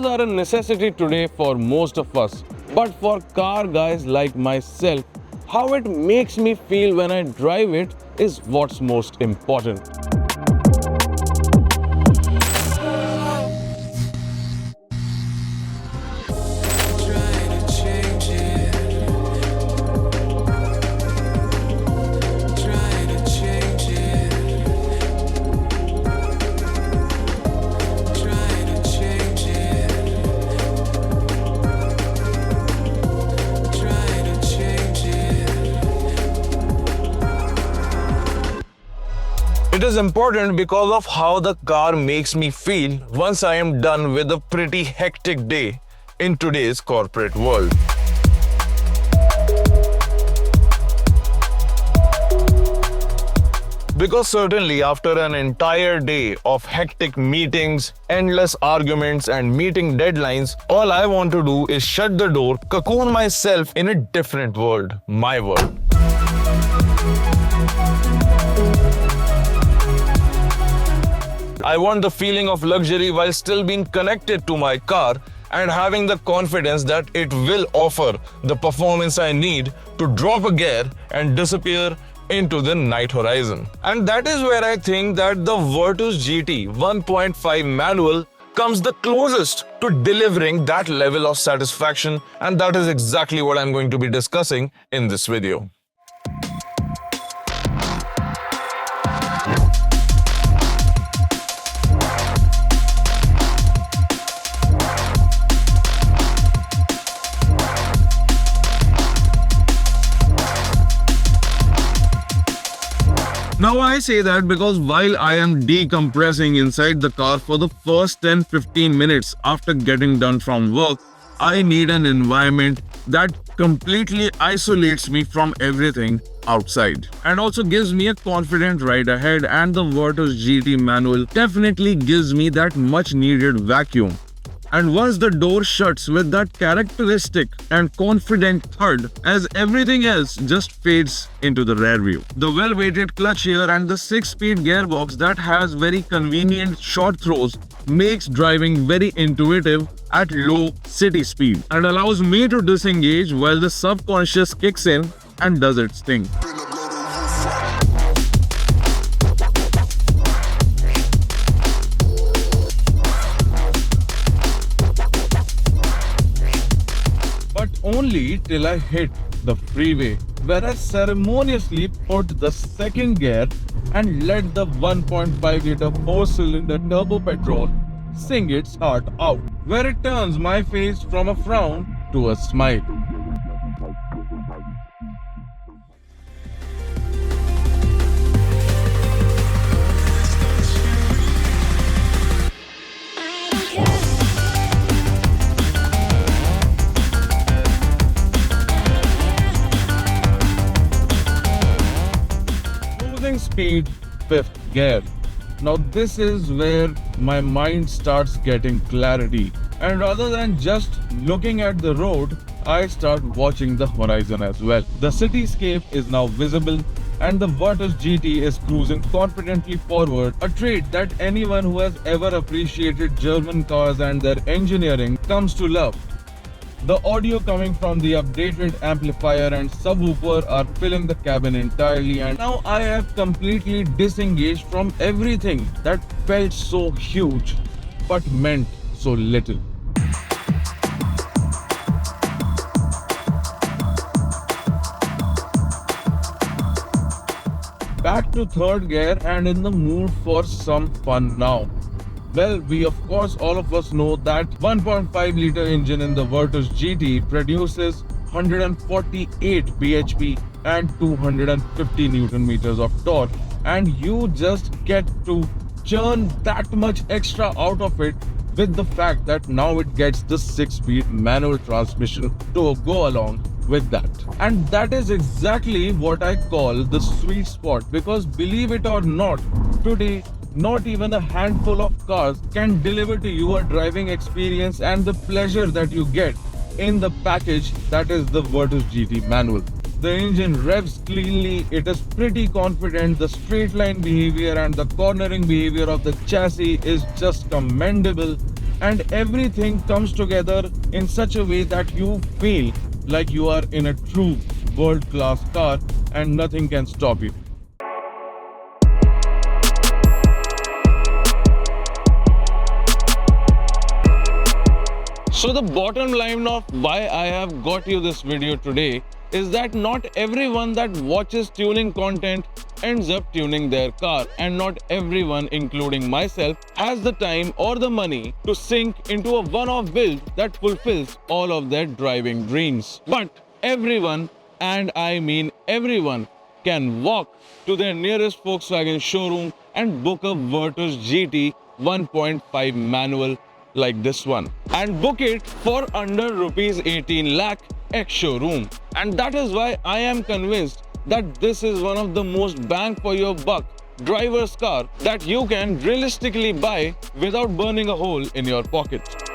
Cars are a necessity today for most of us. But for car guys like myself, how it makes me feel when I drive it is what's most important. It is important because of how the car makes me feel once I am done with a pretty hectic day in today's corporate world. Because certainly after an entire day of hectic meetings, endless arguments and meeting deadlines, all I want to do is shut the door, cocoon myself in a different world, my world. I want the feeling of luxury while still being connected to my car and having the confidence that it will offer the performance I need to drop a gear and disappear into the night horizon. And that is where I think that the Virtus GT 1.5 manual comes the closest to delivering that level of satisfaction, and that is exactly what I'm going to be discussing in this video. Now I say that because while I am decompressing inside the car for the first 10-15 minutes after getting done from work, I need an environment that completely isolates me from everything outside and also gives me a confident ride ahead, and the Virtus GT manual definitely gives me that much needed vacuum. And once the door shuts with that characteristic and confident thud, as everything else just fades into the rear view. The well-weighted clutch here and the 6-speed gearbox that has very convenient short throws makes driving very intuitive at low city speed and allows me to disengage while the subconscious kicks in and does its thing. Only till I hit the freeway, where I ceremoniously put the second gear and let the 1.5-liter 4-cylinder turbo petrol sing its heart out, where it turns my face from a frown to a smile. Speed 5th gear. Now this is where my mind starts getting clarity, and rather than just looking at the road, I start watching the horizon as well. The cityscape is now visible and the Virtus GT is cruising confidently forward, a trait that anyone who has ever appreciated German cars and their engineering comes to love. The audio coming from the updated amplifier and subwoofer are filling the cabin entirely, and now I have completely disengaged from everything that felt so huge but meant so little. Back to 3rd gear and in the mood for some fun now. Well, we of course all of us know that 1.5-liter engine in the Virtus GT produces 148 bhp and 250 Newton meters of torque, and you just get to churn that much extra out of it with the fact that now it gets the 6-speed manual transmission to go along with that. And that is exactly what I call the sweet spot, because believe it or not, today not even a handful of cars can deliver to you a driving experience and the pleasure that you get in the package that is the Virtus GT manual. The engine revs cleanly, it is pretty confident, the straight line behavior and the cornering behavior of the chassis is just commendable, and everything comes together in such a way that you feel like you are in a true world-class car and nothing can stop you. So the bottom line of why I have got you this video today is that not everyone that watches tuning content ends up tuning their car, and not everyone, including myself, has the time or the money to sink into a one-off build that fulfills all of their driving dreams. But everyone, and I mean everyone, can walk to their nearest Volkswagen showroom and book a Virtus GT 1.5 manual like this one, and book it for under rupees 18 lakh ex showroom. And that is why I am convinced that this is one of the most bang for your buck driver's car that you can realistically buy without burning a hole in your pocket.